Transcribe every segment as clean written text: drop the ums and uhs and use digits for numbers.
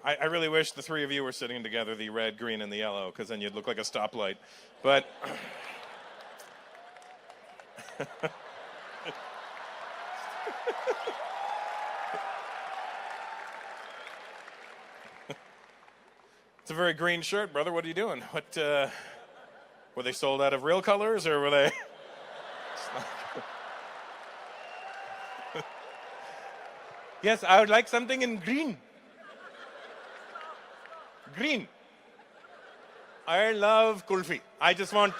I really wish the three of you were sitting together, the red, green, and the yellow, because then you'd look like a stoplight. But it's a very green shirt, brother. What are you doing? What were they sold out of real colors, or were they? Yes, I would like something in green. Green. I love kulfi. I just want...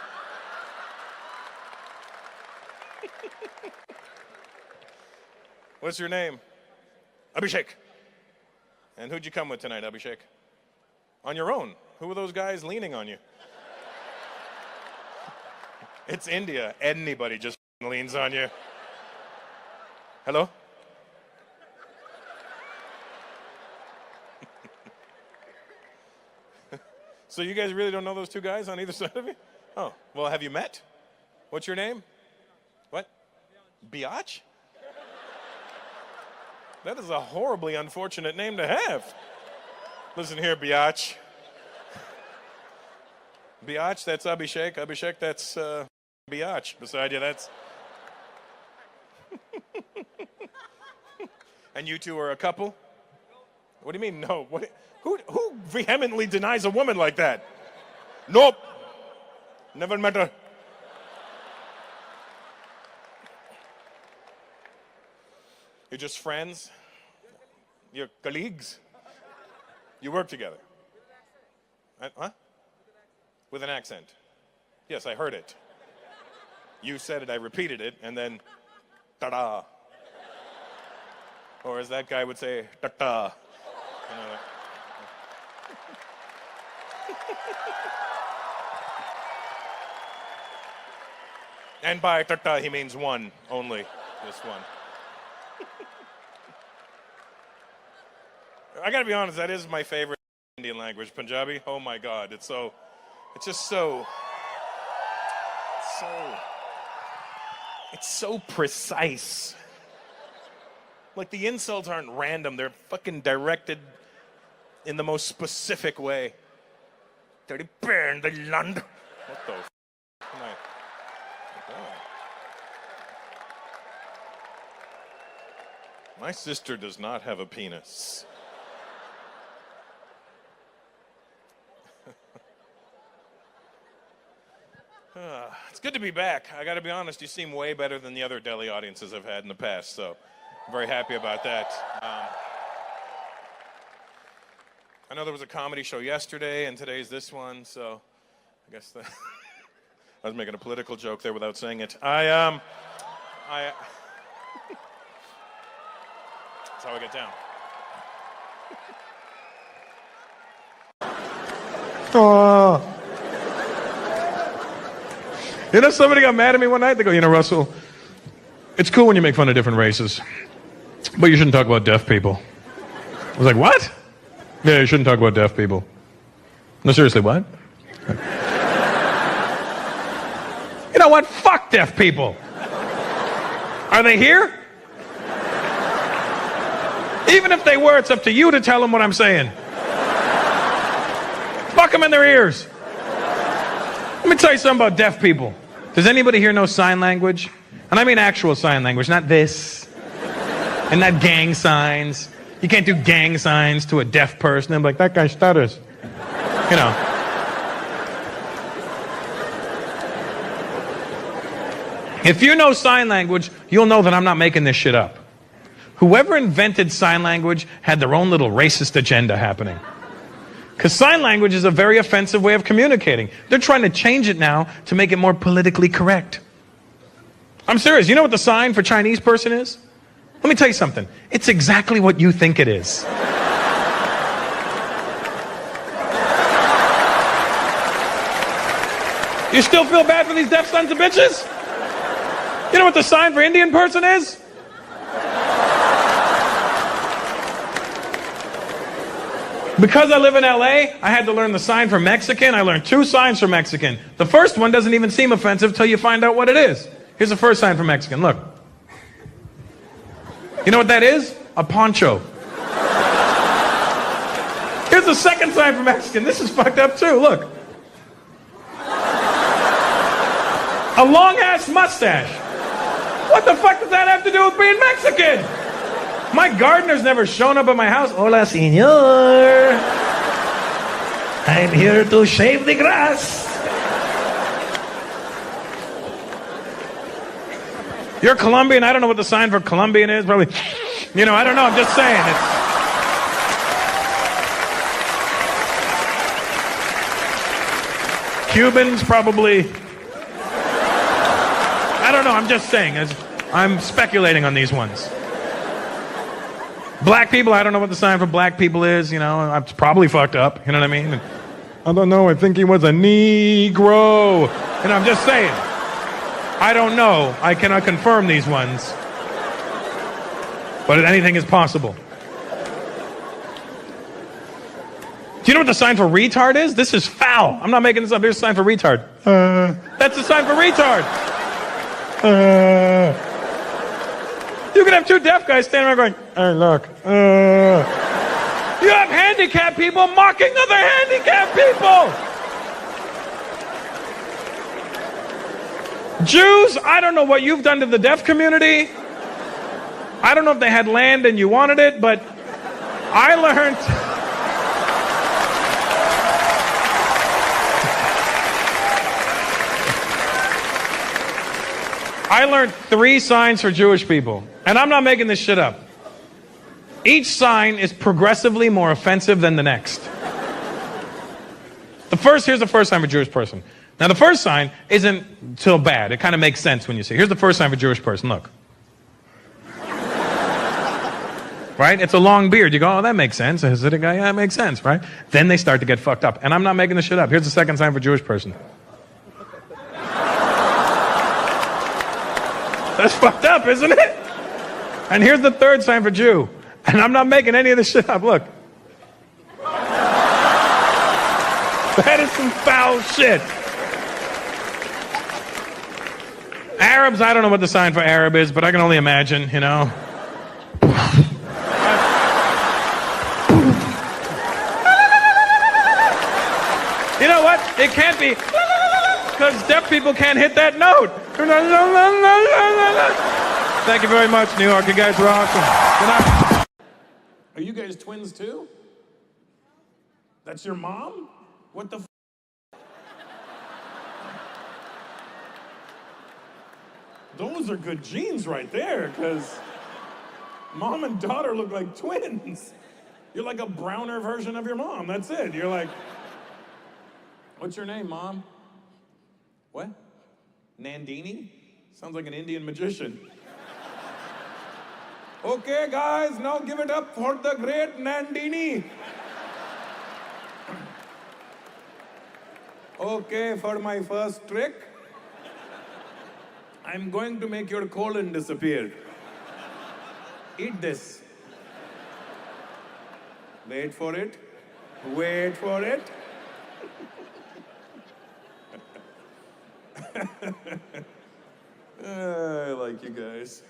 What's your name? Abhishek. And who'd you come with tonight, Abhishek? On your own. Who were those guys leaning on you? It's India. Anybody just leans on you. Hello? So you guys really don't know those two guys on either side of you? Oh, well, have you met? What's your name? What? Biatch? That is a horribly unfortunate name to have. Listen here, Biatch. Biatch, that's Abhishek. Abhishek, that's Biatch. Beside you, that's... And you two are a couple? What do you mean, no? What? Who vehemently denies a woman like that? Nope. Never met her. You're just friends? You're colleagues? You work together? Huh? With an accent. Yes, I heard it. You said it, I repeated it, and then ta-da. Or as that guy would say, ta-ta. And by ta-ta, he means one only. Just one. I gotta be honest, that is my favorite Indian language, Punjabi. Oh my God, it's just so precise. Like the insults aren't random, they're fucking directed in the most specific way. Dirty bear in the land. What the f*** am I? My sister does not have a penis. It's good to be back. I gotta be honest, you seem way better than the other Delhi audiences I've had in the past, so I'm very happy about that. I know there was a comedy show yesterday, and today's this one, so I guess I was making a political joke there without saying it. That's how I get down. Oh. You know, somebody got mad at me one night. They go, you know, Russell, it's cool when you make fun of different races, but you shouldn't talk about deaf people. I was like, what? Yeah, you shouldn't talk about deaf people. No, seriously, what? You know what? Fuck deaf people. Are they here? Even if they were, it's up to you to tell them what I'm saying. Fuck them in their ears. Let me tell you something about deaf people. Does anybody here know sign language? And I mean actual sign language, not this. And not gang signs. You can't do gang signs to a deaf person and be like, that guy stutters. You know. If you know sign language, you'll know that I'm not making this shit up. Whoever invented sign language had their own little racist agenda happening. Because sign language is a very offensive way of communicating. They're trying to change it now to make it more politically correct. I'm serious. You know what the sign for Chinese person is? Let me tell you something. It's exactly what you think it is. You still feel bad for these deaf sons of bitches? You know what the sign for Indian person is? Because I live in LA, I had to learn the sign for Mexican. I learned 2 signs for Mexican. The first one doesn't even seem offensive till you find out what it is. Here's the first sign for Mexican. Look. You know what that is? A poncho. Here's the second sign for Mexican. This is fucked up too. Look. A long-ass mustache. What the fuck does that have to do with being Mexican? My gardener's never shown up at my house. Hola, señor. I'm here to shave the grass. You're Colombian. I don't know what the sign for Colombian is. Probably, I don't know. I'm just saying. Cubans, probably. I don't know. I'm just saying. I'm speculating on these ones. Black people, I don't know what the sign for black people is. It's probably fucked up. You know what I mean? I don't know. I think he was a Negro. I'm just saying. I don't know. I cannot confirm these ones. But anything is possible. Do you know what the sign for retard is? This is foul. I'm not making this up. Here's the sign for retard. That's the sign for retard. You can have two deaf guys standing around going, hey, look. You have handicapped people mocking other handicapped people. Jews, I don't know what you've done to the deaf community. I don't know if they had land and you wanted it, but I learned 3 signs for Jewish people. And I'm not making this shit up. Each sign is progressively more offensive than the next. Here's the first sign for a Jewish person. Now, the first sign isn't so bad. It kind of makes sense when you see it. Here's the first sign for a Jewish person. Look. Right? It's a long beard. You go, oh, that makes sense. A Hasidic guy, yeah, that makes sense, right? Then they start to get fucked up. And I'm not making this shit up. Here's the second sign for a Jewish person. That's fucked up, isn't it? And here's the third sign for Jew. And I'm not making any of this shit up. Look. That is some foul shit. Arabs, I don't know what the sign for Arab is, but I can only imagine, You know what? It can't be, because deaf people can't hit that note. Thank you very much, New York. You guys were awesome. Good night. Are you guys twins too? That's your mom? What the f? Those are good genes right there, because mom and daughter look like twins. You're like a browner version of your mom. That's it. You're like, what's your name, Mom? What? Nandini? Sounds like an Indian magician. Okay, guys, now give it up for the great Nandini. Okay, for my first trick, I'm going to make your colon disappear. Eat this. Wait for it. Wait for it. I like you guys.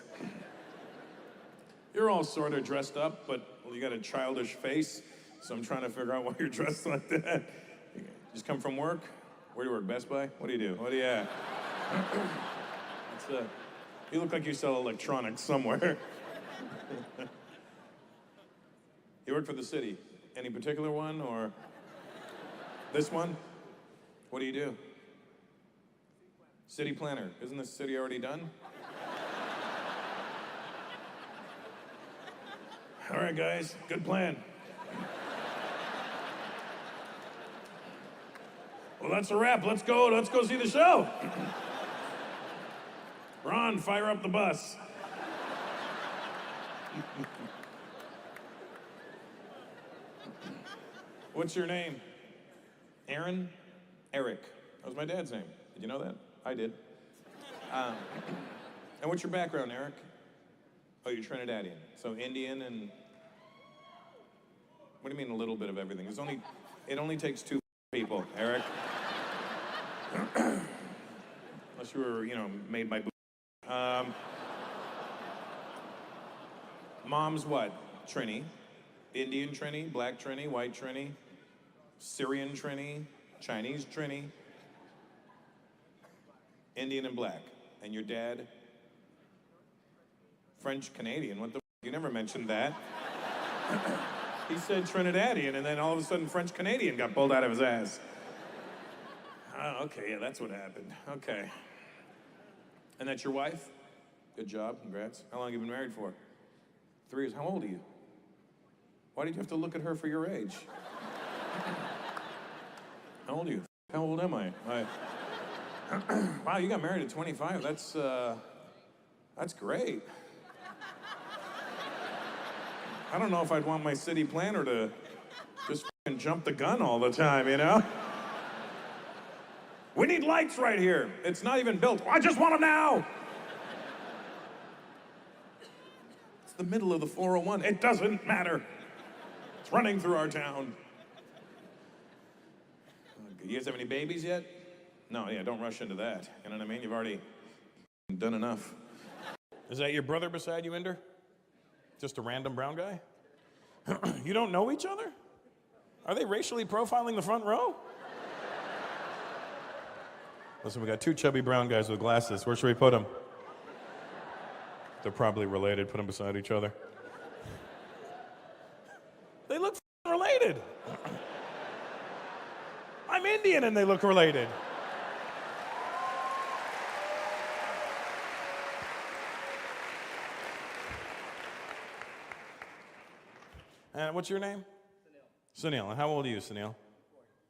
You're all sort of dressed up, but you got a childish face, so I'm trying to figure out why you're dressed like that. You just come from work? Where do you work, Best Buy? What do you do? What do you have? You look like you sell electronics somewhere. You work for the city. Any particular one, or this one? What do you do? City planner. Isn't this city already done? All right, guys, good plan. Well, that's a wrap. Let's go see the show. Ron, fire up the bus. What's your name? Aaron? Eric. That was my dad's name. Did you know that? I did. And what's your background, Eric? Oh, you're Trinidadian. So Indian and... What do you mean a little bit of everything? It only takes 2 people, Eric. Unless you were, made by... Mom's what? Trini. Indian Trini, Black Trini, White Trini, Syrian Trini, Chinese Trini, Indian and Black. And your dad? French Canadian. What the f? You never mentioned that. He said Trinidadian, and then all of a sudden French Canadian got pulled out of his ass. Oh, okay, yeah, that's what happened. Okay. And that's your wife? Good job, congrats. How long have you been married for? 3 years. How old are you? Why did you have to look at her for your age? How old are you? How old am I? Wow, you got married at 25. That's great. I don't know if I'd want my city planner to just f***ing jump the gun all the time, you know? We need lights right here. It's not even built. I just want them now. It's the middle of the 401. It doesn't matter. It's running through our town. You guys have any babies yet? No, yeah, don't rush into that. You know what I mean? You've already done enough. Is that your brother beside you, Ender? Just a random brown guy? You don't know each other? Are they racially profiling the front row? Listen, we got 2 chubby brown guys with glasses. Where should we put them? They're probably related. Put them beside each other. They look related. I'm Indian and they look related. And what's your name? Sunil. Sunil. And how old are you, Sunil?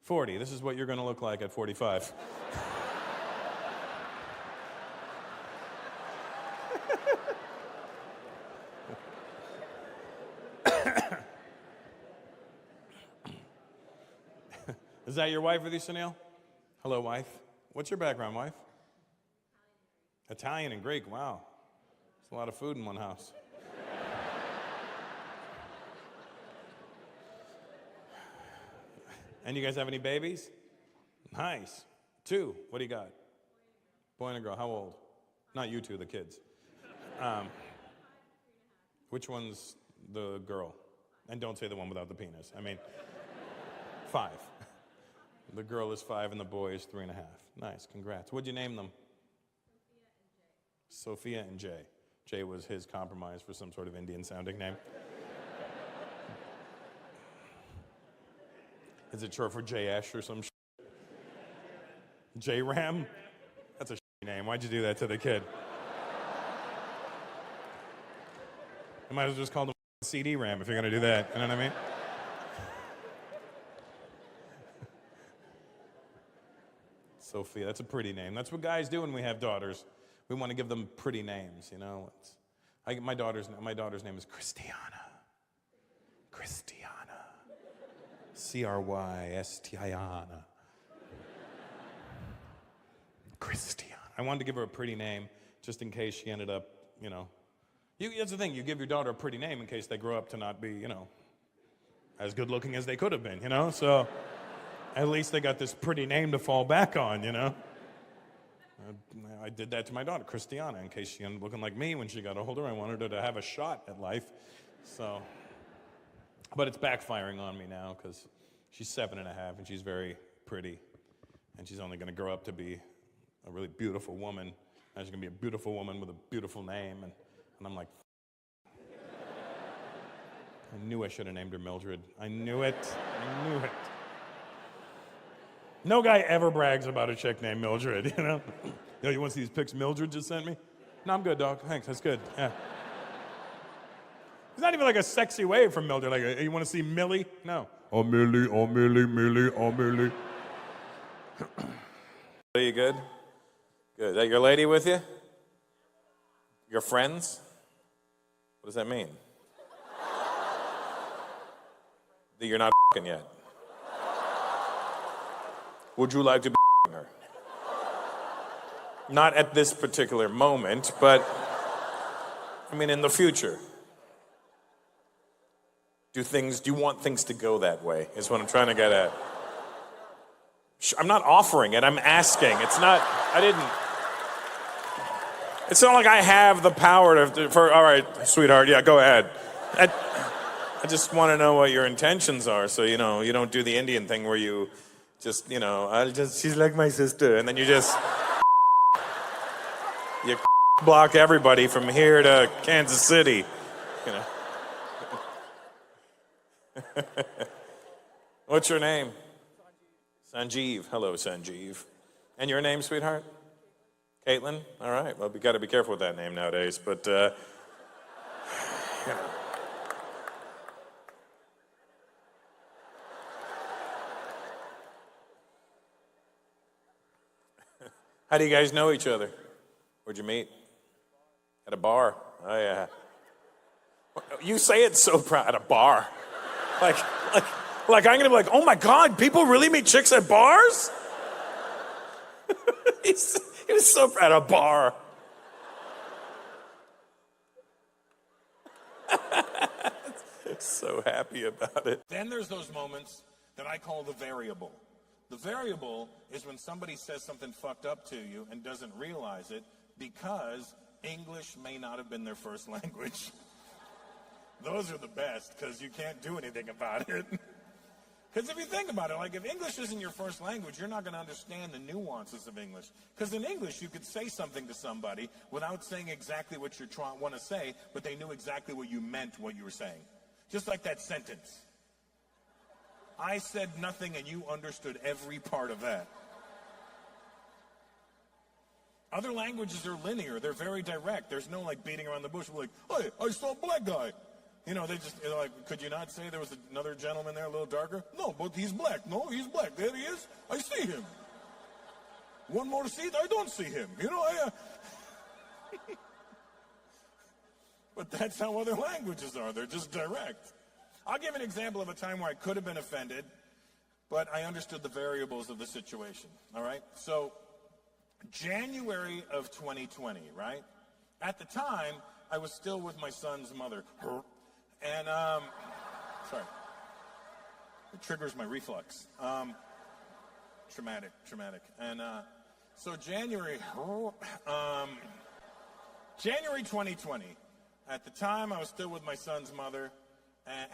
40. This is what you're going to look like at 45. Is that your wife with you, Sunil? Hello, wife. What's your background, wife? Italian and Greek. Wow. That's a lot of food in one house. And you guys have any babies? Nice. 2. What do you got? Boy and a girl. How old? Not you two, the kids. Which one's the girl? And don't say the one without the penis. I mean, 5. The girl is 5 and the boy is 3.5. Nice, congrats. What'd you name them? Sophia and Jay. Jay was his compromise for some sort of Indian-sounding name. Is it short for J-Esh or some shit? J-Ram? That's a shitty name. Why'd you do that to the kid? You might as well just call them CD-Ram if you're gonna do that. You know what I mean? Sophia, that's a pretty name. That's what guys do when we have daughters. We want to give them pretty names, you know? My daughter's name is Christiana. Christiana. C-R-Y-S-T-I-A-N-A. Christiana. I wanted to give her a pretty name just in case she ended up, you know. That's the thing, you give your daughter a pretty name in case they grow up to not be, you know, as good looking as they could have been, you know? So at least they got this pretty name to fall back on, you know? I did that to my daughter, Christiana, in case she ended up looking like me when she got older. I wanted her to have a shot at life. So, but it's backfiring on me now because she's 7.5 and she's very pretty. And she's only going to grow up to be a really beautiful woman. And she's going to be a beautiful woman with a beautiful name. And I'm like, I knew I should have named her Mildred. I knew it. I knew it. No guy ever brags about a chick named Mildred, you know? Yo, you want to see these pics Mildred just sent me? No, I'm good, dog. Thanks, that's good. Yeah. It's not even like a sexy way from Mildred. Like, you want to see Millie? No. Oh, Millie, oh, Millie, Millie, oh, Millie. Are you good? Good. Is that your lady with you? Your friends? What does that mean? That you're not f***ing yet. Would you like to be her? Not at this particular moment, but I mean in the future. Do you want things to go that way, is what I'm trying to get at. I'm not offering it, I'm asking. It's not like I have the power all right, sweetheart, yeah, go ahead. I just want to know what your intentions are, so you don't do the Indian thing where you just, she's like my sister, and then you block everybody from here to Kansas City, you know. What's your name? Sanjeev. Hello, Sanjeev. And your name, sweetheart? Caitlin? All right. Well, we got to be careful with that name nowadays, but How do you guys know each other? Where'd you meet? At a bar. Oh yeah. You say it so proud. At a bar. Like I'm gonna be like, oh my God, people really meet chicks at bars? He was so proud. At a bar. So happy about it. Then there's those moments that I call the variable. The variable is when somebody says something fucked up to you and doesn't realize it because English may not have been their first language. Those are the best because you can't do anything about it. Because if you think about it, like if English isn't your first language, you're not going to understand the nuances of English. Because in English, you could say something to somebody without saying exactly what you want to say, but they knew exactly what you meant, what you were saying. Just like that sentence. I said nothing and you understood every part of that. Other languages are linear. They're very direct. There's no like beating around the bush. We're like, hey, I saw a black guy. They're like, could you not say there was another gentleman there a little darker? No, but he's black. No, he's black. There he is. I see him. One more seat, I don't see him. But that's how other languages are. They're just direct. I'll give an example of a time where I could have been offended, but I understood the variables of the situation, all right? So, January of 2020, right? At the time, I was still with my son's mother. And, sorry. It triggers my reflux. Traumatic. And, so January 2020, at the time, I was still with my son's mother.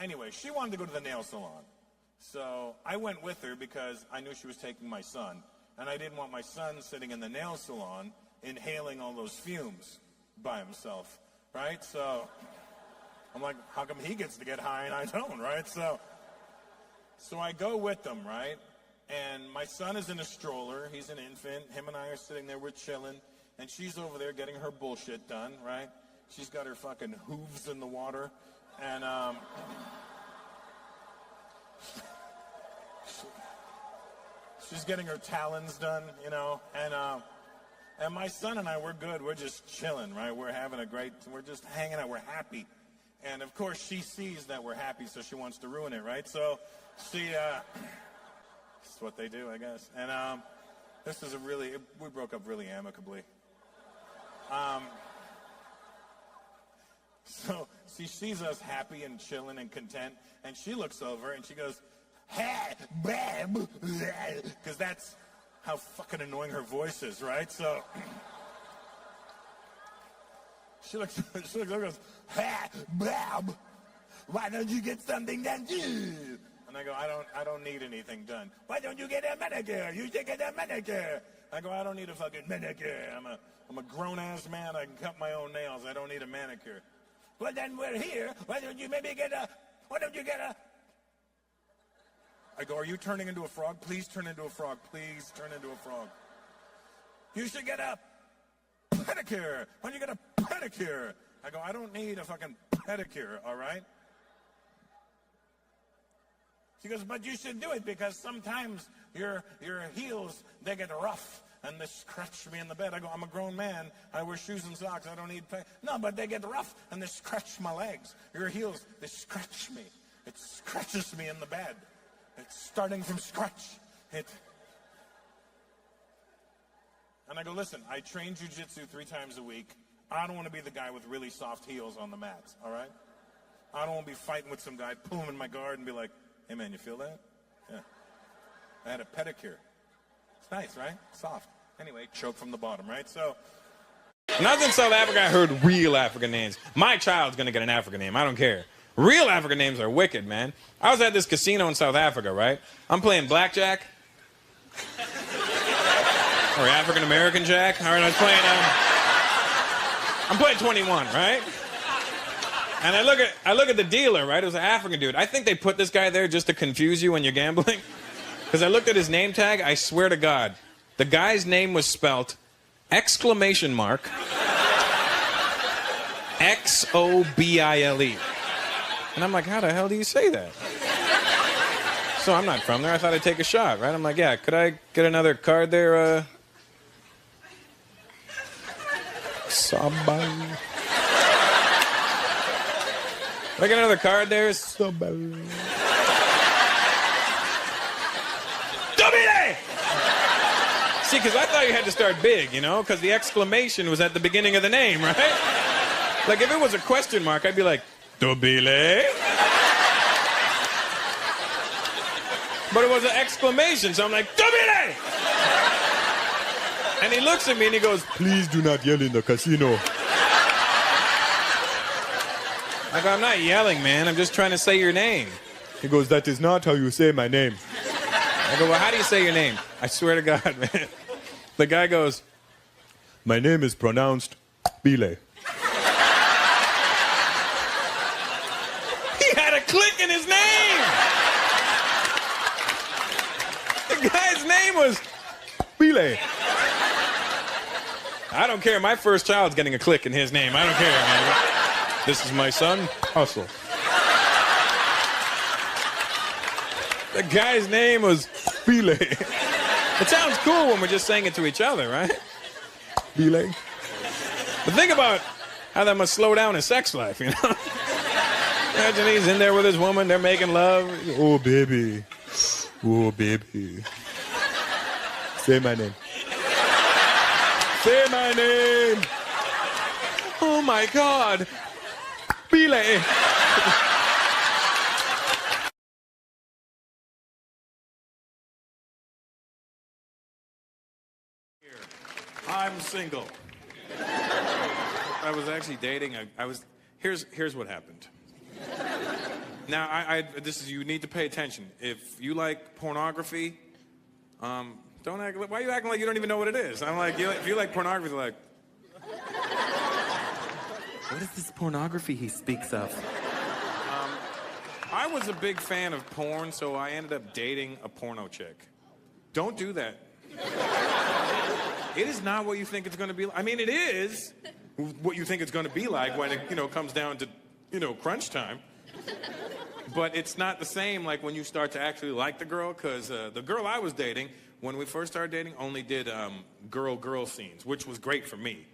Anyway, she wanted to go to the nail salon. So I went with her because I knew she was taking my son. And I didn't want my son sitting in the nail salon inhaling all those fumes by himself, right? So I'm like, how come he gets to get high and I don't, right? So I go with them, right? And my son is in a stroller. He's an infant. Him and I are sitting there. We're chilling. And she's over there getting her bullshit done, right? She's got her fucking hooves in the water. And, she's getting her talons done, and my son and I, we're good. We're just chilling, right? We're just hanging out. We're happy. And, of course, she sees that we're happy, so she wants to ruin it, right? So this is what they do, I guess. And we broke up really amicably. So she sees us happy and chilling and content, and she looks over and she goes, hey, babe, because that's how fucking annoying her voice is, right? So she looks over and goes, hey, babe, why don't you get something done too? And I go, I don't need anything done. Why don't you get a manicure? You should get a manicure. I go, I don't need a fucking manicure. I'm a grown-ass man. I can cut my own nails. I don't need a manicure. Well, then we're here. Why don't you get a... I go, are you turning into a frog? Please turn into a frog. Please turn into a frog. You should get a pedicure. Why don't you get a pedicure? I go, I don't need a fucking pedicure, all right? She goes, but you should do it because sometimes your heels, they get rough. And they scratch me in the bed. I go, I'm a grown man. I wear shoes and socks. I don't need... No, but they get rough, and they scratch my legs. Your heels, they scratch me. It scratches me in the bed. It's starting from scratch. And I go, listen, I train jujitsu 3 times a week. I don't want to be the guy with really soft heels on the mats, all right? I don't want to be fighting with some guy, pull him in my guard and be like, hey, man, you feel that? Yeah. I had a pedicure. It's nice, right? Soft. Anyway, choke from the bottom, right? So, when I was in South Africa, I heard real African names. My child's going to get an African name. I don't care. Real African names are wicked, man. I was at this casino in South Africa, right? I'm playing blackjack. Or African American Jack. All right, I'm playing 21, right? And I look at the dealer, right? It was an African dude. I think they put this guy there just to confuse you when you're gambling. Because I looked at his name tag, I swear to God, the guy's name was spelt exclamation mark X-O-B-I-L-E. And I'm like, how the hell do you say that? So I'm not from there. I thought I'd take a shot, right? I'm like, yeah, could I get another card there? Sabah. Could I get another card there? Sabah. See, because I thought you had to start big, you know, because the exclamation was at the beginning of the name, right? Like, if it was a question mark, I'd be like, Dobile. But it was an exclamation, so I'm like, Dobile! And he looks at me and he goes, please do not yell in the casino. I go, I'm not yelling, man. I'm just trying to say your name. He goes, that is not how you say my name. I go, well, how do you say your name? I swear to God, man. The guy goes, my name is pronounced Bile. He had a click in his name. The guy's name was Bile. I don't care. My first child's getting a click in his name. I don't care, man. This is my son, Hustle. The guy's name was Bile. It sounds cool when we're just saying it to each other, right? Bile. But think about how that must slow down his sex life, you know? Imagine he's in there with his woman, they're making love. Oh, baby. Oh, baby. Say my name. Say my name. Oh, my God. Bile. I'm single. I was actually dating. Here's what happened. Now, you need to pay attention. If you like pornography, don't act. Why are you acting like you don't even know what it is? I'm like, if you like pornography, like, what is this pornography he speaks of? I was a big fan of porn, so I ended up dating a porno chick. Don't do that. It is not what you think it's going to be like. I mean, it is what you think it's going to be like when it, comes down to, crunch time. But it's not the same like when you start to actually like the girl, because the girl I was dating, when we first started dating, only did girl-girl scenes, which was great for me.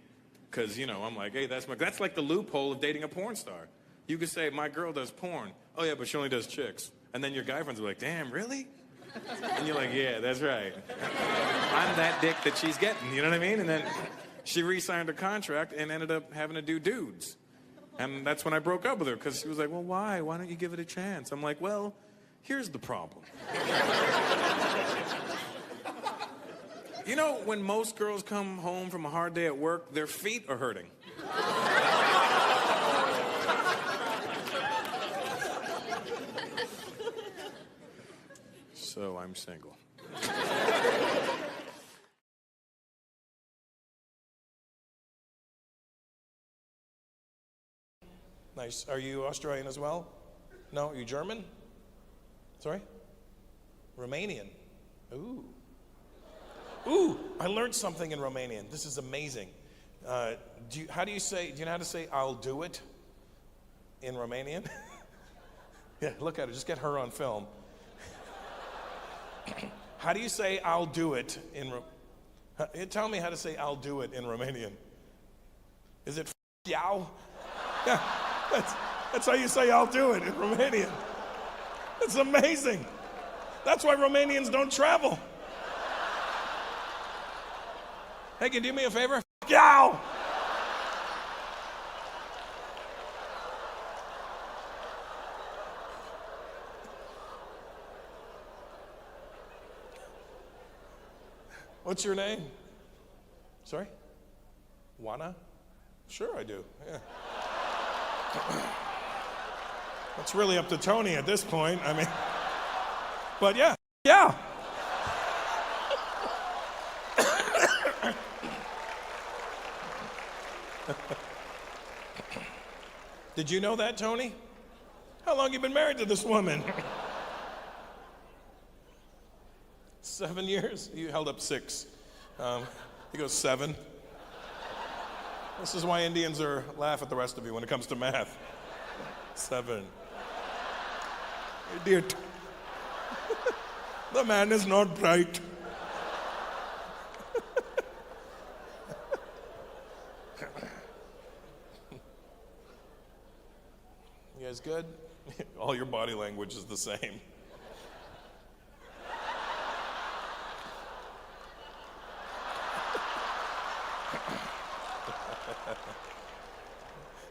Because, I'm like, hey, that's like the loophole of dating a porn star. You could say, my girl does porn. Oh, yeah, but she only does chicks. And then your guy friends are like, damn, really? And you're like, yeah, that's right. I'm that dick that she's getting, you know what I mean? And then she re-signed her contract and ended up having to do dudes. And that's when I broke up with her, because she was like, well, why? Why don't you give it a chance? I'm like, well, here's the problem. When most girls come home from a hard day at work, their feet are hurting. So I'm single. Nice. Are you Australian as well? No? Are you German? Sorry? Romanian. Ooh. Ooh, I learned something in Romanian. This is amazing. Do you know how to say I'll do it in Romanian? Yeah, look at her. Just get her on film. How do you say I'll do it in tell me how to say I'll do it in Romanian. Is it yow? Yeah, that's how you say I'll do it in Romanian. It's amazing. That's why Romanians don't travel. Hey, can you do me a favor? Yow! What's your name? Sorry? Juana? Sure I do, yeah. It's really up to Tony at this point. I mean, but yeah, yeah. Did you know that, Tony? How long you been married to this woman? 7 years? You held up 6. He goes 7. This is why Indians laugh at the rest of you when it comes to math. 7. Idiot. The man is not bright. You guys good? All your body language is the same.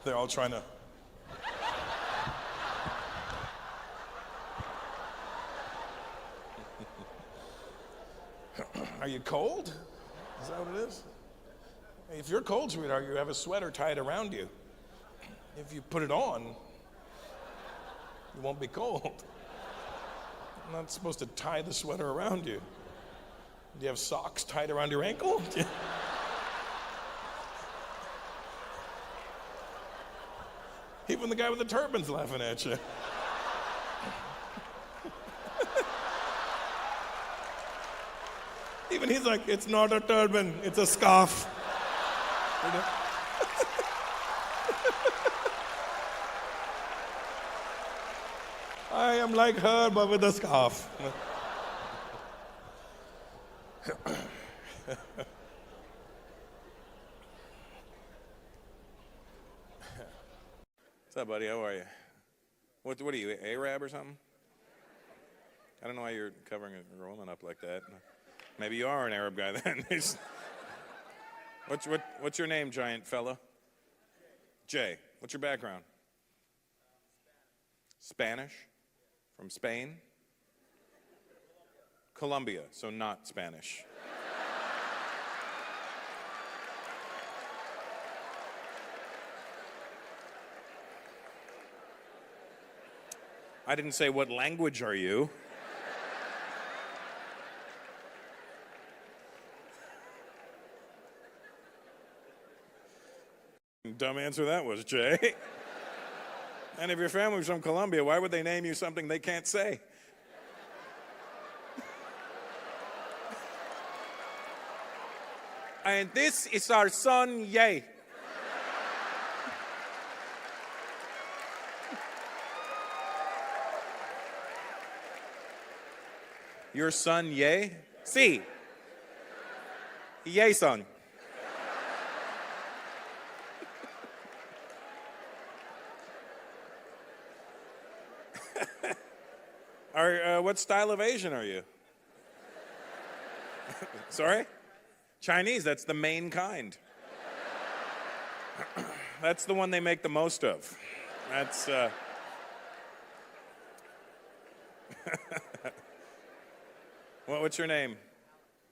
They're all trying to. Are you cold? Is that what it is? If you're cold, sweetheart, you have a sweater tied around you. If you put it on, you won't be cold. I'm not supposed to tie the sweater around you. Do you have socks tied around your ankle? Even the guy with the turban's laughing at you. Even he's like, it's not a turban, it's a scarf. You know? I am like her, but with a scarf. What's up, buddy? How are you? What are you, Arab or something? I don't know why you're covering it, rolling up like that. Maybe you are an Arab guy then. What's your name, giant fella? Jay. What's your background? Spanish? From Spain? Colombia, so not Spanish. I didn't say what language are you. Dumb answer that was, Jay. And if your family's from Colombia, why would they name you something they can't say? And this is our son, Ye. Your son, Ye? Sí. Ye son. What style of Asian are you? Sorry? Chinese, that's the main kind. That's the one they make the most of. That's, What's your name?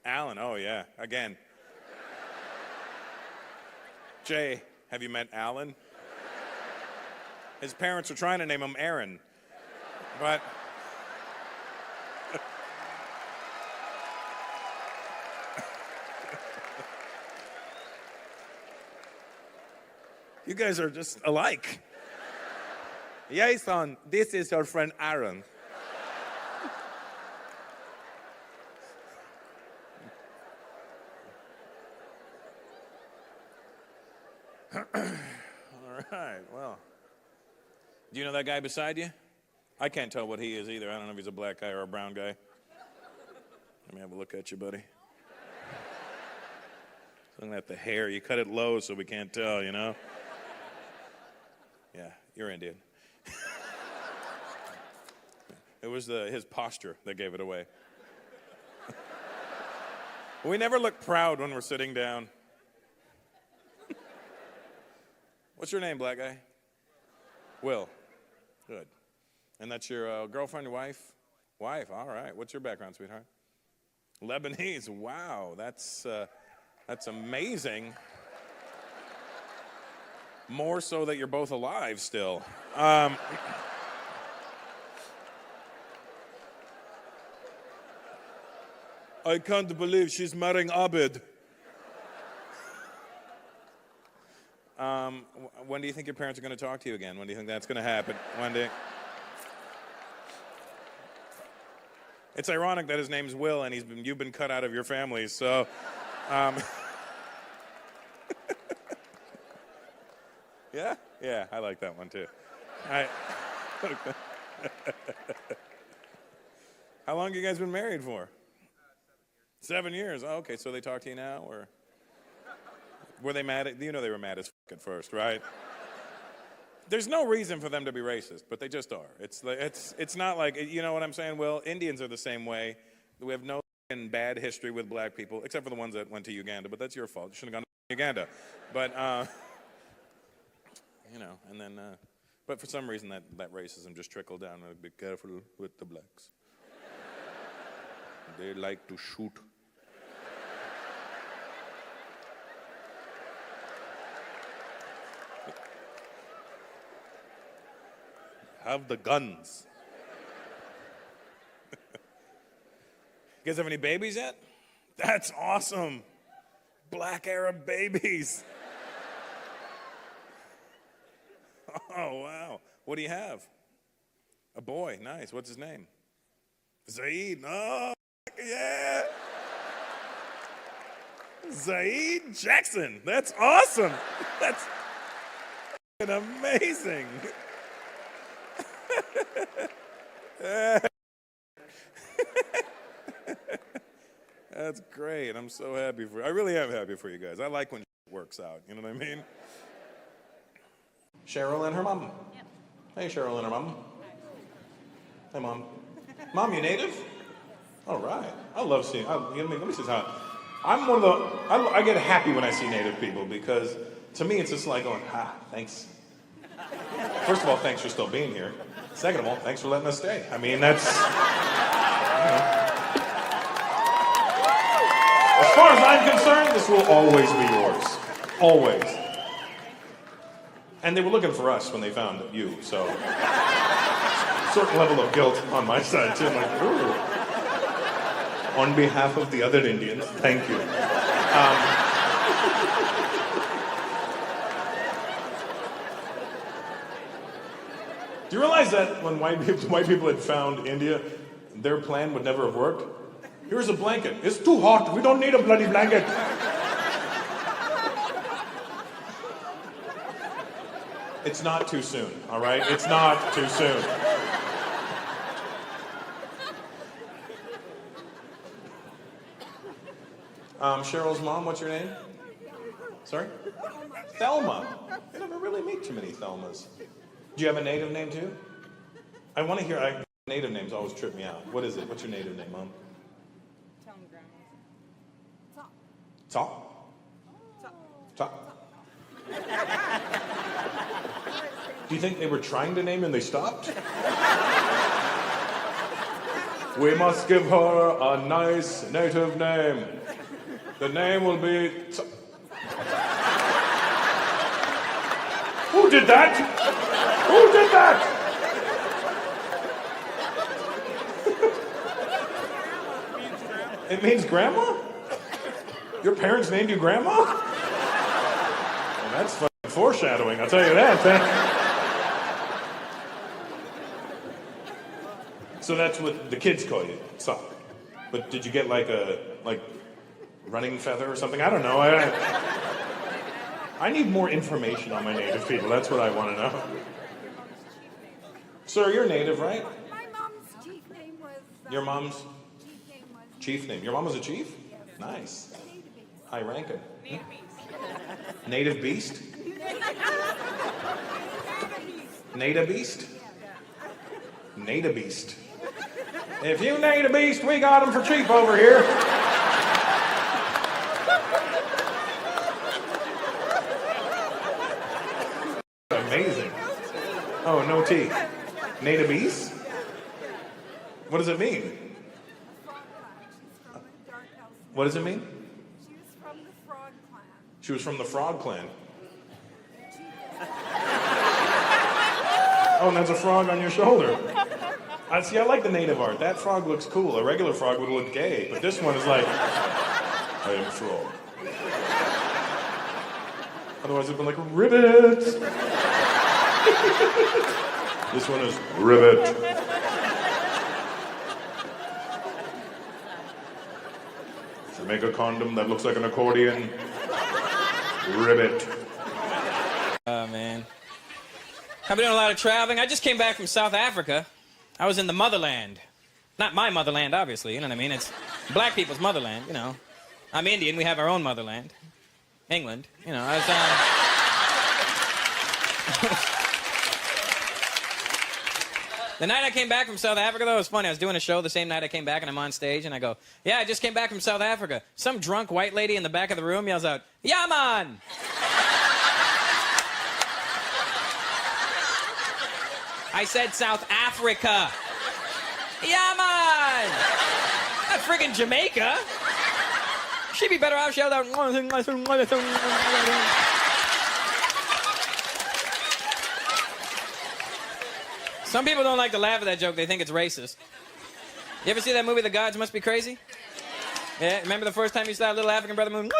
Alan, oh yeah, again. Jay, have you met Alan? His parents were trying to name him Aaron, but... You guys are just alike. Yeah, son, this is your friend Aaron. All right, well. Do you know that guy beside you? I can't tell what he is either. I don't know if he's a black guy or a brown guy. Let me have a look at you, buddy. Looking at the hair. You cut it low so we can't tell, you know? Yeah, you're Indian. It was his posture that gave it away. We never look proud when we're sitting down. What's your name, black guy? Will. Good. And that's your girlfriend, your wife? Wife, all right. What's your background, sweetheart? Lebanese. Wow, that's amazing. More so that you're both alive still. I can't believe she's marrying Abed. When do you think your parents are going to talk to you again? When do you think that's going to happen? When do you... It's ironic that his name's Will and you've been cut out of your family, so... Yeah? Yeah, I like that one too. How long have you guys been married for? 7 years. Oh, okay, so they talk to you now, or were they mad at you? Know they were mad as fuck at first, right? There's no reason for them to be racist, but they just are. It's not like, you know what I'm saying? Well, Indians are the same way. We have no bad history with black people, except for the ones that went to Uganda, but that's your fault. You shouldn't have gone to Uganda. But you know, and then, but for some reason that racism just trickled down. Be careful with the blacks. They like to shoot. Have the guns. You guys have any babies yet? That's awesome. Black Arab babies. Oh, wow. What do you have? A boy. Nice. What's his name? Zaid. Oh, yeah. Zaid Jackson. That's awesome. That's amazing. That's great. I'm so happy for you. I really am happy for you guys. I like when it works out. You know what I mean? Cheryl and her mom. Yep. Hey, Cheryl and her mom. Hey, Mom. Mom, you native? All right. I love seeing, let me see how, I'm one of the, I get happy when I see native people because to me it's just like going, thanks. First of all, thanks for still being here. Second of all, thanks for letting us stay. I mean, that's, you know. As far as I'm concerned, this will always be yours. Always. And they were looking for us when they found you, so a certain level of guilt on my side too. I'm like, ooh. On behalf of the other Indians, thank you. Do you realize that when white people had found India, their plan would never have worked? Here's a blanket. It's too hot. We don't need a bloody blanket. It's not too soon, all right? It's not too soon. Cheryl's mom, what's your name? Sorry? Thelma. You never really meet too many Thelmas. Do you have a native name too? I want to hear, native names always trip me out. What is it? What's your native name, Mom? Tell me, Grandma. Top. Top. Do you think they were trying to name and they stopped? We must give her a nice native name. The name will be... Who did that? Who did that? It means grandma? Your parents named you grandma? Well, that's fucking foreshadowing, I'll tell you that. So that's what the kids call you, Sop. But did you get like running feather or something? I don't know. I need more information on my native people. That's what I want to know. Sir, you're native, right? My mom's chief name was... Your mom's? Chief name was... Chief name. Your mom was a chief? Yes. Nice. High ranking. Native beast. Native beast? Native beast? Native beast. If you need a beast, we got them for cheap over here. Amazing. Oh, no tea. Native beast? What does it mean? What does it mean? She was from the Frog Clan. She was from the Frog Clan. Oh, and there's a frog on your shoulder. See, I like the native art. That frog looks cool. A regular frog would look gay, but this one is like, I am a frog. Otherwise, it'd been like, ribbit. This one is ribbit. To make a condom that looks like an accordion, ribbit. Oh, man. I've been doing a lot of traveling. I just came back from South Africa. I was in the motherland. Not my motherland, obviously, you know what I mean? It's black people's motherland, you know. I'm Indian, we have our own motherland. England, you know. I was, The night I came back from South Africa, though, it was funny. I was doing a show the same night I came back, and I'm on stage, and I go, yeah, I just came back from South Africa. Some drunk white lady in the back of the room yells out, yeah, man! I said South Africa. Yeah, man! Not friggin' Jamaica. She'd be better off yelled out. Some people don't like to laugh at that joke. They think it's racist. You ever see that movie, The Gods Must Be Crazy? Yeah, remember the first time you saw a little African brother moving?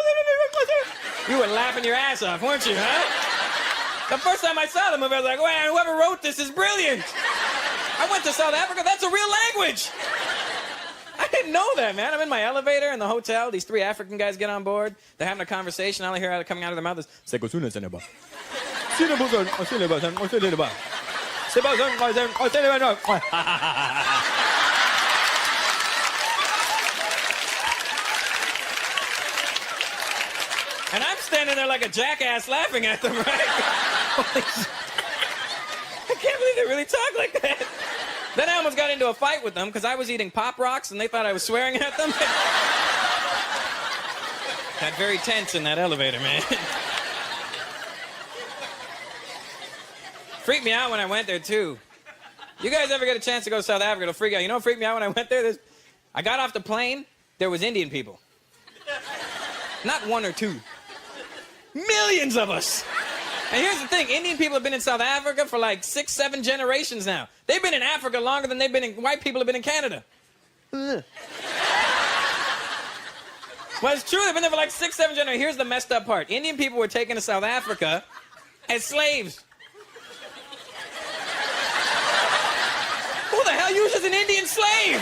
You were laughing your ass off, weren't you, huh? The first time I saw the movie, I was like, man, whoever wrote this is brilliant. I went to South Africa, that's a real language. I didn't know that, man. I'm in my elevator in the hotel. These three African guys get on board. They're having a conversation. All I hear coming out of their mouth is, and I'm standing there like a jackass laughing at them, right? I can't believe they really talk like that. Then I almost got into a fight with them because I was eating Pop Rocks and they thought I was swearing at them. Got very tense in that elevator, man. Freaked me out when I went there, too. You guys ever get a chance to go to South Africa, it'll freak you out. You know what freaked me out when I went there? I got off the plane, there was Indian people. Not one or two. Millions of us. And here's the thing, Indian people have been in South Africa for like 6, 7 generations now. They've been in Africa longer than white people have been in Canada. Well, it's true, they've been there for like 6, 7 generations. Here's the messed up part. Indian people were taken to South Africa as slaves. Who the hell uses an Indian slave?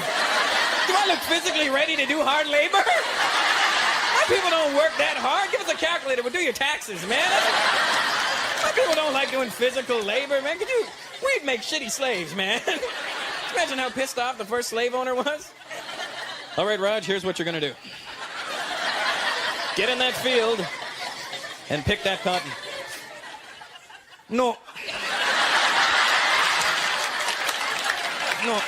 Do I look physically ready to do hard labor? My people don't work that hard. Give us a calculator. We'll do your taxes, man. My people don't like doing physical labor, man. We'd make shitty slaves, man. Imagine how pissed off the first slave owner was. All right, Raj, here's what you're gonna do. Get in that field and pick that cotton. No. No.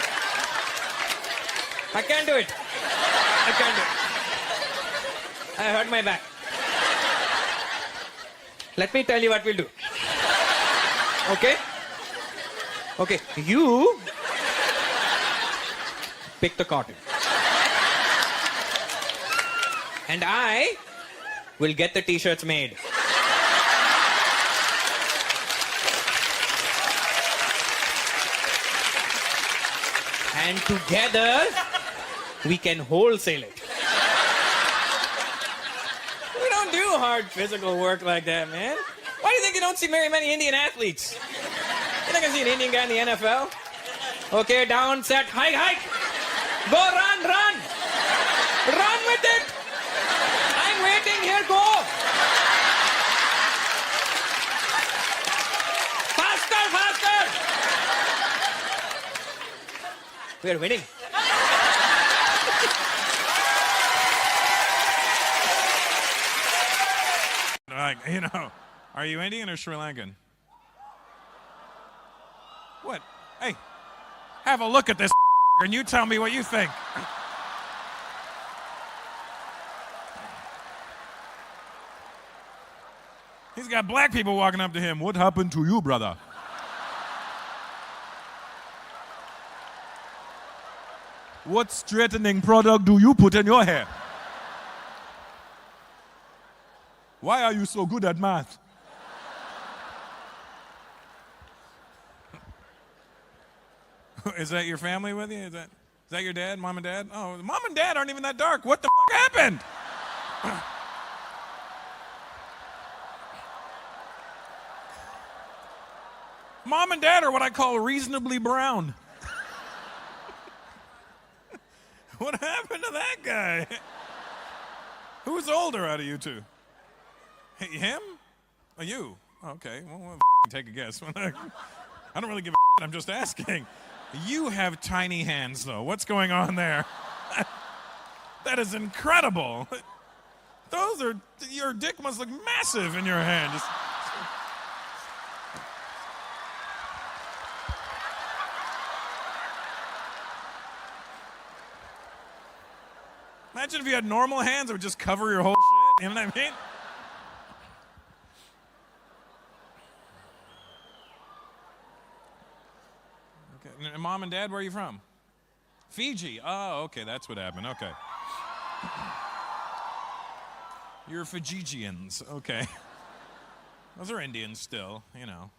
I can't do it. I can't do it. I hurt my back. Let me tell you what we'll do. Okay? Okay, you pick the cotton. And I will get the t-shirts made. And together, we can wholesale it. We don't do hard physical work like that, man. Why do you think you don't see very many Indian athletes? You're not gonna see an Indian guy in the NFL? Okay, down, set, hike. Go, run. Run with it. I'm waiting here, go. Faster. We are winning. Are you Indian or Sri Lankan? What? Hey, have a look at this and you tell me what you think. He's got black people walking up to him. What happened to you, brother? What straightening product do you put in your hair? Why are you so good at math? Is that your family with you? Is that your dad, mom and dad? Oh, mom and dad aren't even that dark. What the fuck happened? Mom and dad are what I call reasonably brown. What happened to that guy? Who's older out of you two? Hey, him? Or you? Okay, well, we'll take a guess. I don't really give a shit. I'm just asking. You have tiny hands, though. What's going on there? That is incredible. Your dick must look massive in your hand. Imagine if you had normal hands that would just cover your whole shit. You know what I mean? Okay. And mom and dad, where are you from? Fiji. Oh, okay. That's what happened. Okay. You're Fijians. Okay. Those are Indians still, you know.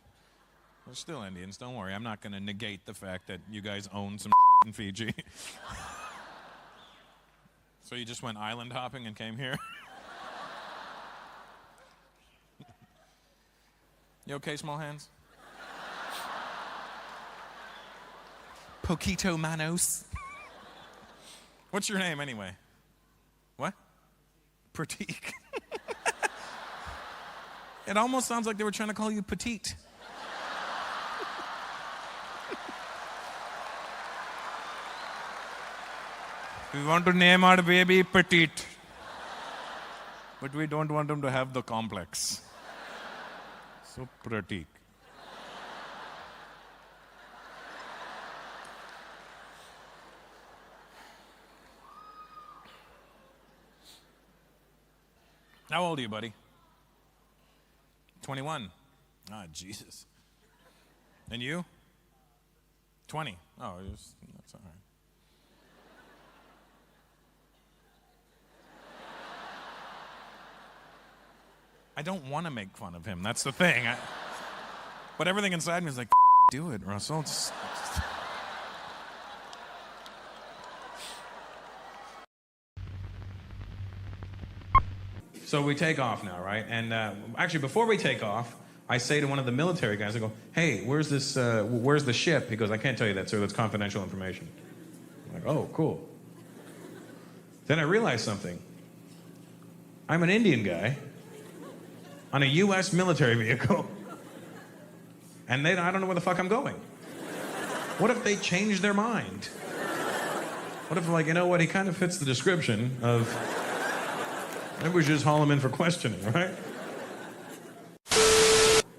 They're still Indians. Don't worry. I'm not going to negate the fact that you guys own some shit in Fiji. So you just went island hopping and came here? You okay, small hands? Poquito manos. What's your name anyway? What? Pratik. It almost sounds like they were trying to call you petite. We want to name our baby Petite, but we don't want him to have the complex. So Pratik. How old are you, buddy? 21. Ah, Jesus. And you? 20. Oh, that's all right. I don't want to make fun of him. That's the thing. But everything inside me is like, do it, Russell. So we take off now, right? And actually, before we take off, I say to one of the military guys, I go, hey, where's the ship? He goes, I can't tell you that, sir. That's confidential information. I'm like, oh, cool. Then I realized something. I'm an Indian guy on a U.S. military vehicle, and I don't know where the fuck I'm going. What if they change their mind? What if, like, you know what, he kind of fits the description of, maybe we should just haul him in for questioning, right?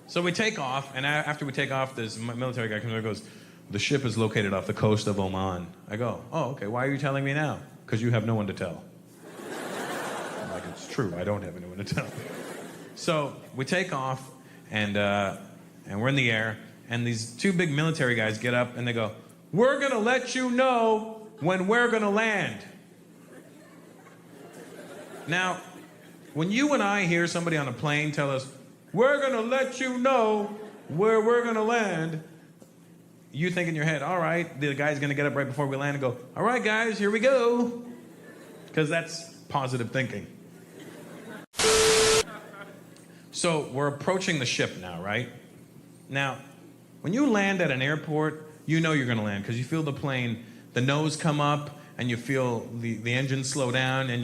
So we take off, and after we take off, this military guy comes over and goes, the ship is located off the coast of Oman. I go, oh, okay, why are you telling me now? Because you have no one to tell. I'm like, it's true, I don't have anyone to tell. So we take off, and we're in the air, and these two big military guys get up, and they go, we're going to let you know when we're going to land. Now, when you and I hear somebody on a plane tell us, we're going to let you know where we're going to land, you think in your head, all right, the guy's going to get up right before we land and go, all right, guys, here we go. Because that's positive thinking. So we're approaching the ship now, right? Now, when you land at an airport, you know you're going to land because you feel the plane, the nose come up, and you feel the engine slow down, and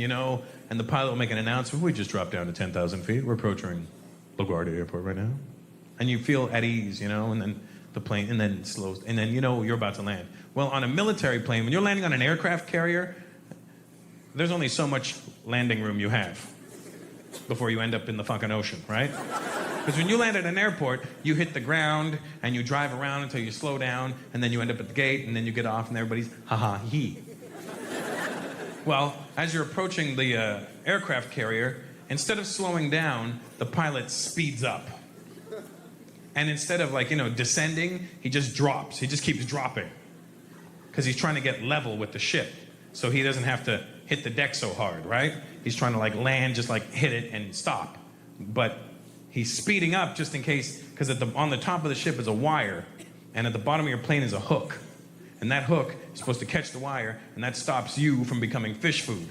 and the pilot will make an announcement. We just dropped down to 10,000 feet. We're approaching LaGuardia Airport right now. And you feel at ease, and then the plane, and then it slows, and then you're about to land. Well, on a military plane, when you're landing on an aircraft carrier, there's only so much landing room you have before you end up in the fucking ocean, right? Because when you land at an airport, you hit the ground, and you drive around until you slow down, and then you end up at the gate, and then you get off, and everybody's ha-ha-hee. Well, as you're approaching the aircraft carrier, instead of slowing down, the pilot speeds up. And instead of descending, he just drops. He just keeps dropping. Because he's trying to get level with the ship. So he doesn't have to hit the deck so hard, right? He's trying to land, just hit it and stop. But he's speeding up just in case, because on the top of the ship is a wire, and at the bottom of your plane is a hook. And that hook is supposed to catch the wire, and that stops you from becoming fish food.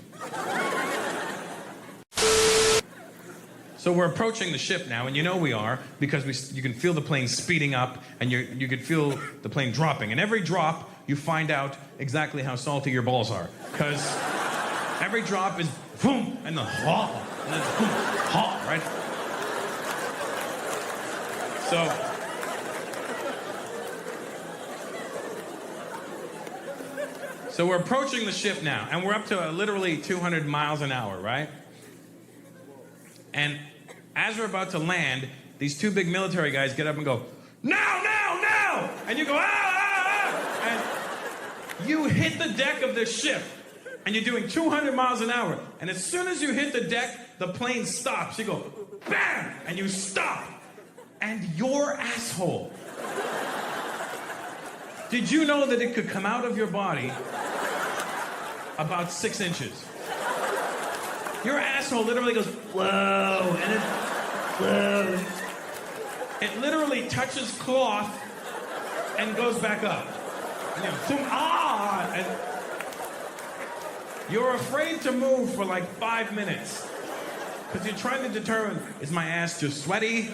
So we're approaching the ship now, and you know we are, because you can feel the plane speeding up, and you can feel the plane dropping. And every drop, you find out exactly how salty your balls are. Because every drop is boom, and then ha, and then boom, ha, right? So we're approaching the ship now, and we're up to literally 200 miles an hour, right? And as we're about to land, these two big military guys get up and go, "Now, now, now!" And you go, "Ah, ah, ah!" And you hit the deck of the ship, and you're doing 200 miles an hour. And as soon as you hit the deck, the plane stops. You go, bam! And you stop. And your asshole. Did you know that it could come out of your body about 6 inches? Your asshole literally goes, whoa, and it, whoa. It literally touches cloth and goes back up. And you go, ah! And you're afraid to move for like 5 minutes. Because you're trying to determine, is my ass just sweaty?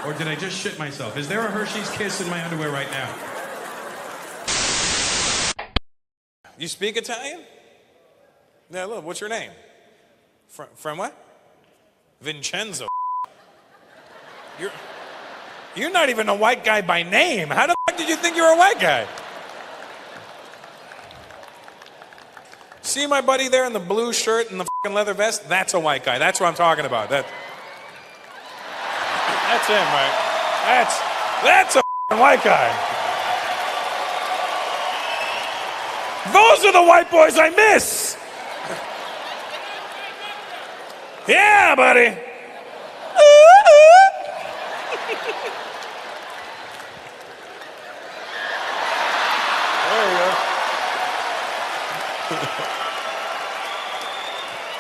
Or did I just shit myself? Is there a Hershey's Kiss in my underwear right now? You speak Italian? Yeah, look, what's your name? From what? Vincenzo. You're not even a white guy by name. How the fuck did you think you were a white guy? See my buddy there in the blue shirt and the fucking leather vest? That's a white guy. That's what I'm talking about. That's him, right? That's a fucking white guy. Those are the white boys I miss. Yeah, buddy. There you go.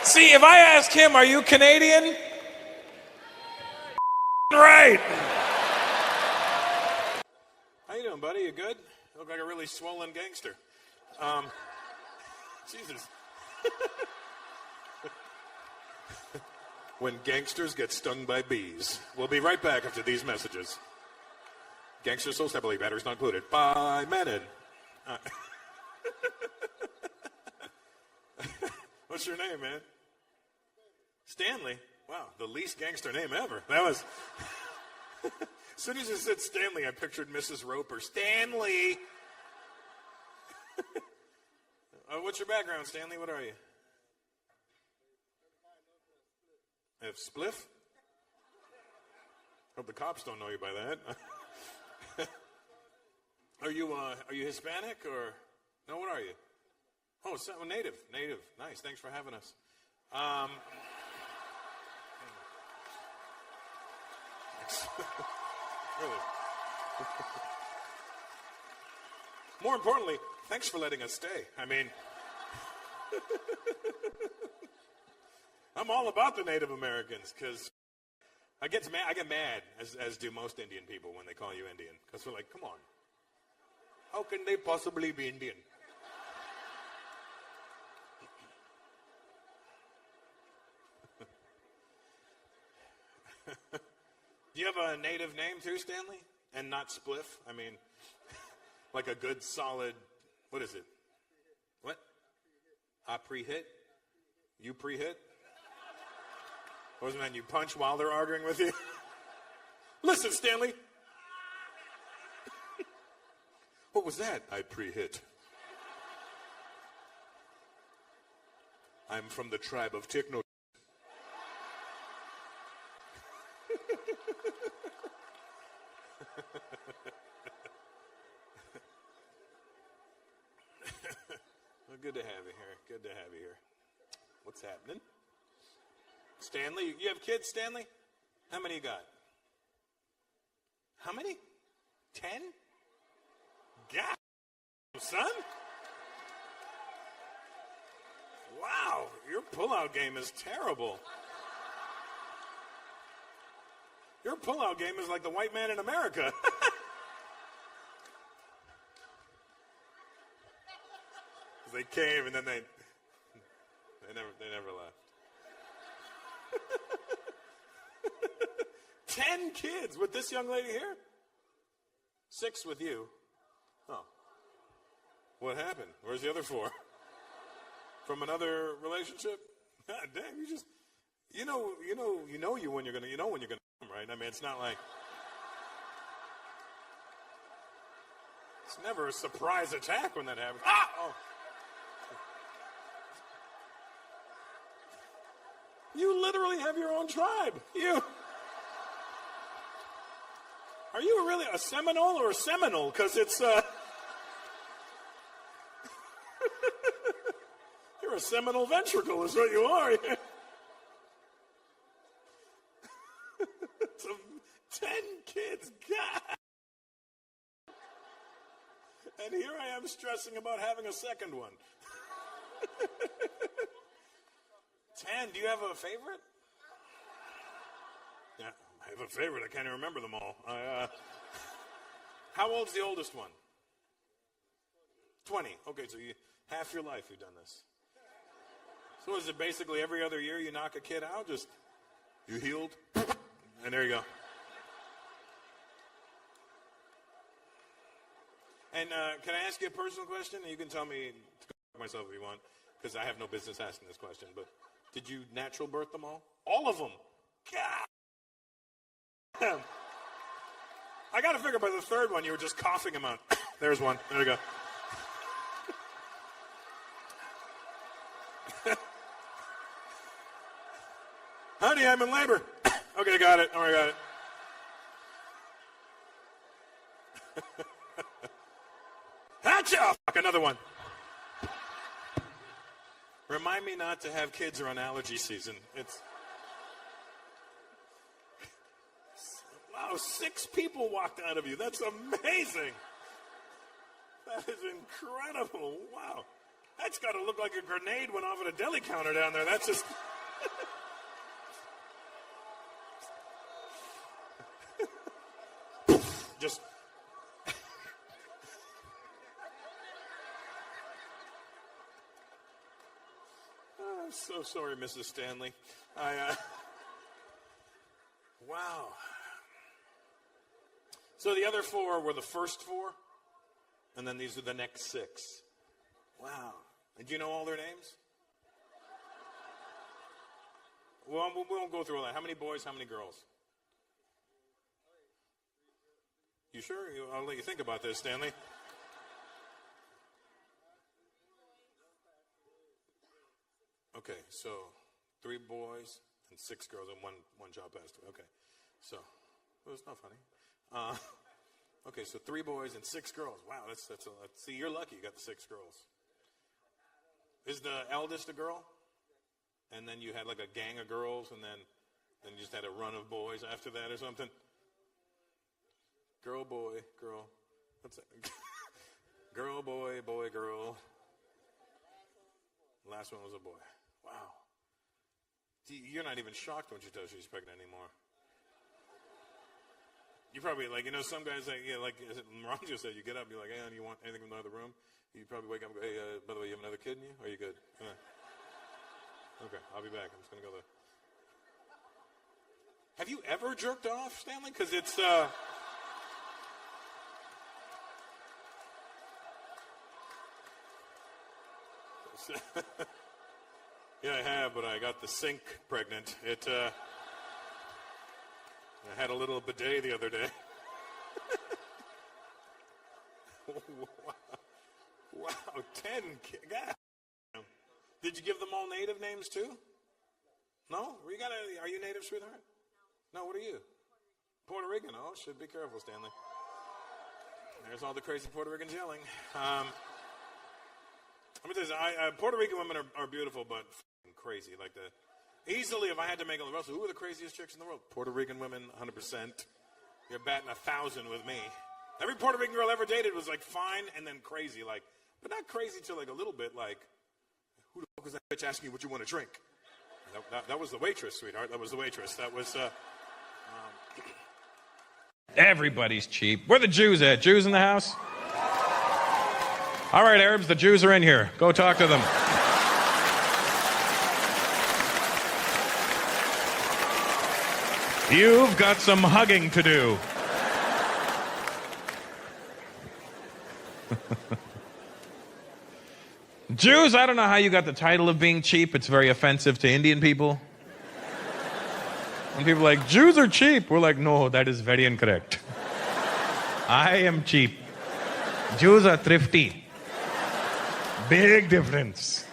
See, if I ask him, are you Canadian? Right. How you doing, buddy? You good? You look like a really swollen gangster. Jesus. When gangsters get stung by bees. We'll be right back after these messages. Gangsters sold separately, batteries not included. By Menon. What's your name, man? Stanley. Wow, the least gangster name ever. That was... As soon as you said Stanley, I pictured Mrs. Roper. Stanley! What's your background, Stanley? What are you? Spliff? Hope the cops don't know you by that. Are you Hispanic or... No, what are you? Oh, native. Native. Nice. Thanks for having us. Really. More importantly, thanks for letting us stay. I mean, I'm all about the Native Americans because I get mad, as do most Indian people, when they call you Indian. Because we're like, come on. How can they possibly be Indian? Do you have a native name too, Stanley? And not Spliff? I mean, like a good solid, what is it? What? I pre-hit? You pre-hit? Wasn't that you punch while they're arguing with you? Listen, Stanley. What was that? I pre-hit. I'm from the tribe of Techno. Well, good to have you here. Good to have you here. What's happening? Stanley, you have kids, Stanley? How many you got? How many? 10? God, son. Wow, your pullout game is terrible. Your pullout game is like the white man in America. They came and then they never left. 10 kids with this young lady here? 6 with you. Oh. What happened? Where's the other 4? From another relationship? God damn, you know when you're gonna come, right? I mean, it's not like it's never a surprise attack when that happens. Ah! Oh. You literally have your own tribe. Are you really a Seminole or a Seminole? Because it's you're a Seminole ventricle is what you are. Some 10 kids, God. And here I am stressing about having a second one. 10, do you have a favorite? Yeah, I have a favorite. I can't even remember them all. How old's the oldest one? 20. Okay, so half your life you've done this. So is it basically every other year you knock a kid out? Just, you healed, and there you go. And can I ask you a personal question? You can tell me to go myself if you want, because I have no business asking this question, but did you natural birth them all? All of them? God! I got to figure by the third one you were just coughing them out. There's one. There you go. Honey, I'm in labor. Okay, got it. All right, got it. Hatcha! Fuck, another one. Remind me not to have kids around allergy season. Wow, 6 people walked out of you. That's amazing. That is incredible. Wow. That's got to look like a grenade went off at a deli counter down there. That's just... just... I'm so sorry, Mrs. Stanley. Wow. So the other 4 were the first 4, and then these are the next 6. Wow. And do you know all their names? Well, we won't go through all that. How many boys, how many girls? You sure? I'll let you think about this, Stanley. Okay, so 3 boys and 6 girls, and one child passed away. Okay, so well, it's not funny. Okay, so 3 boys and 6 girls. Wow, that's a lot. See, you're lucky you got the 6 girls. Is the eldest a girl? And then you had like a gang of girls, and then you just had a run of boys after that or something? Girl, boy, girl. What's that? Girl, boy, boy, girl. Last one was a boy. Wow. You're not even shocked when she tells you she's pregnant anymore. You probably, like, some guys, like, yeah, like Maranjo said, you get up, you're like, hey, honey, you want anything from the other room? You probably wake up and go, hey, by the way, you have another kid in you? Are you good? Okay, I'll be back. I'm just going to go there. Have you ever jerked off, Stanley? Because it's, yeah, I have, but I got the sink pregnant. I had a little bidet the other day. Wow, 10 kids. Did you give them all native names too? No? Are you native, sweetheart? No, what are you? Puerto Rican. Oh, shit, be careful, Stanley. There's all the crazy Puerto Ricans yelling. Let me tell you, Puerto Rican women are beautiful, but crazy. Easily, if I had to make a list, who are the craziest chicks in the world? Puerto Rican women, 100%. You're batting 1,000 with me. Every Puerto Rican girl I ever dated was fine and then crazy, but not crazy till a little bit who the fuck was that bitch asking you what you want to drink? That was the waitress, sweetheart. That was the waitress. That was. Everybody's cheap. Where the Jews at? Jews in the house? All right, Arabs, the Jews are in here. Go talk to them. You've got some hugging to do. Jews, I don't know how you got the title of being cheap. It's very offensive to Indian people. When people are like, Jews are cheap, we're like, no, that is very incorrect. I am cheap. Jews are thrifty. Big difference.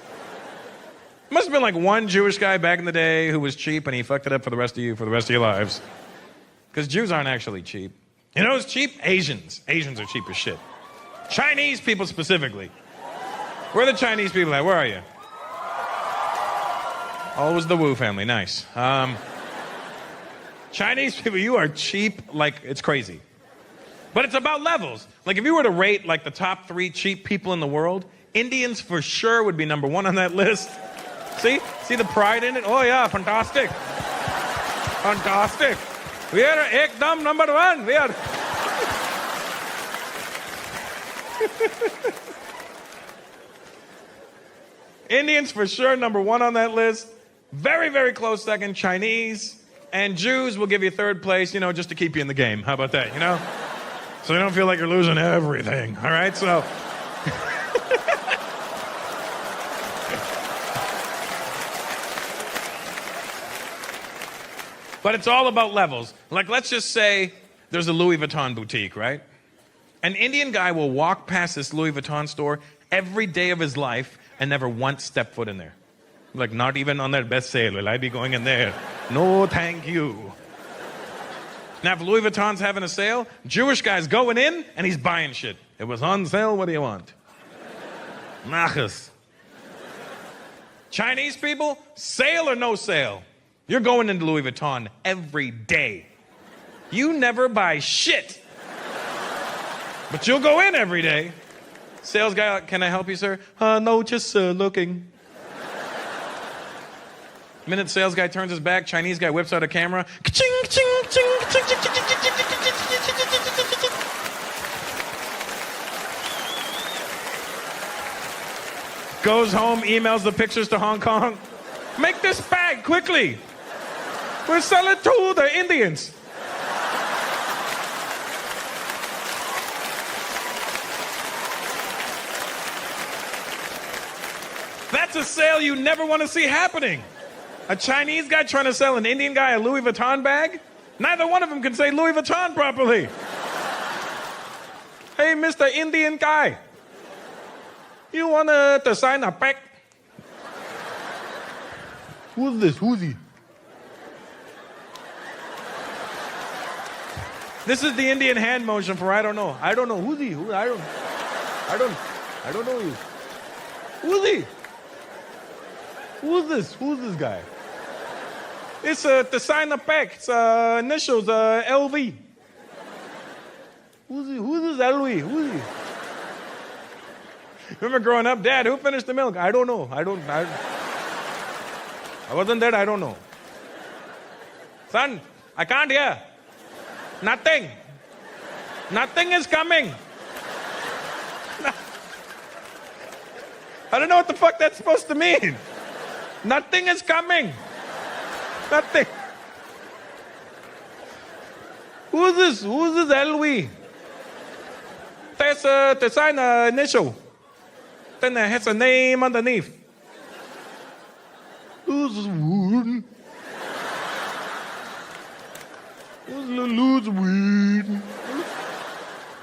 Must have been like one Jewish guy back in the day who was cheap and he fucked it up for the rest of you, for the rest of your lives. Because Jews aren't actually cheap. You know who's cheap? Asians. Asians are cheap as shit. Chinese people specifically. Where are the Chinese people at? Where are you? Oh, it was the Wu family. Nice. Chinese people, you are cheap like it's crazy. But it's about levels. Like if you were to rate like the top 3 cheap people in the world, Indians for sure would be number 1 on that list. See? See the pride in it? Oh yeah, fantastic. Fantastic. We are ekdam number 1. We are... Indians for sure number 1 on that list. Very, very close second, Chinese. And Jews will give you 3rd place, just to keep you in the game. How about that, So you don't feel like you're losing everything, all right? So... But it's all about levels. Like, let's just say there's a Louis Vuitton boutique, right? An Indian guy will walk past this Louis Vuitton store every day of his life and never once step foot in there. Like, not even on their best sale will I be going in there. No, thank you. Now, if Louis Vuitton's having a sale, Jewish guy's going in and he's buying shit. It was on sale, what do you want? Nachas. Chinese people, sale or no sale. You're going into Louis Vuitton every day. You never buy shit. But you'll go in every day. Sales guy, can I help you, sir? No, just looking. Minute sales guy turns his back, Chinese guy whips out a camera. Ka-ching, ching, ching, ching, ching, ching, ching, ching, ching, ching. Goes home, emails the pictures to Hong Kong. Make this bag quickly. We'll sell it to the Indians. That's a sale you never want to see happening. A Chinese guy trying to sell an Indian guy a Louis Vuitton bag? Neither one of them can say Louis Vuitton properly. Hey, Mr. Indian guy. You want to sign a pack? Who's this? Who's he? This is the Indian hand motion for I don't know. I don't know. Who's he? I don't know you. Who's he? Who's this? Who's this guy? It's to sign a pack. It's initials LV. Who's he? Who's this LV? Who's he? Remember growing up, Dad, who finished the milk? I don't know. I wasn't there. I don't know. Son, I can't hear. Nothing. Nothing is coming. I don't know what the fuck that's supposed to mean. Nothing is coming. Nothing. Who's this? Who's this LV? There's to sign an initial. Then it has a name underneath. Who's this wood? Who's the lose weed?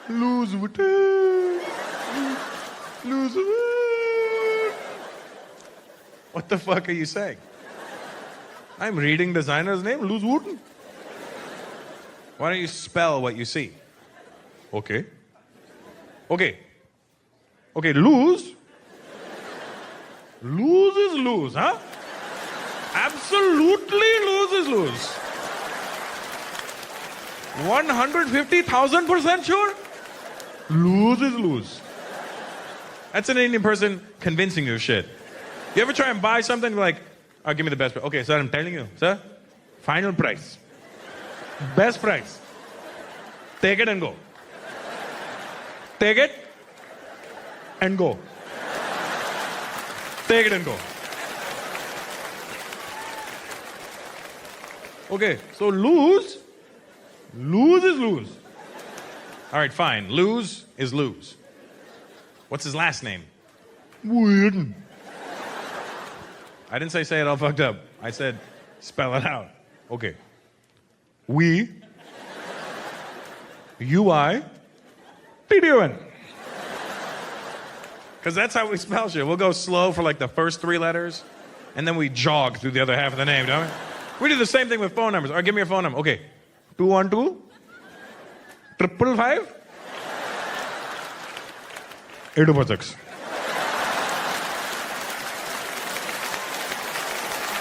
Lose weed. Lose weed. What the fuck are you saying? I'm reading designer's name, Lose Wooten. Why don't you spell what you see? Okay. Okay. Okay, lose. Lose is lose, huh? Absolutely lose is lose. 150,000% sure? Lose is lose. That's an Indian person convincing you shit. You ever try and buy something like, oh, give me the best price. Okay, sir, I'm telling you, sir, final price. Best price. Take it and go. Take it. and go. Take it and go. Okay, so lose. Lose is lose. All right, fine. Lose is lose. What's his last name? Weird. I didn't say it all fucked up. I said spell it out. Okay. We. UI. Doing. Because that's how we spell shit. We'll go slow for like the first 3 letters, and then we jog through the other half of the name, don't we? We do the same thing with phone numbers. All right, give me your phone number. Okay. 212 555 826.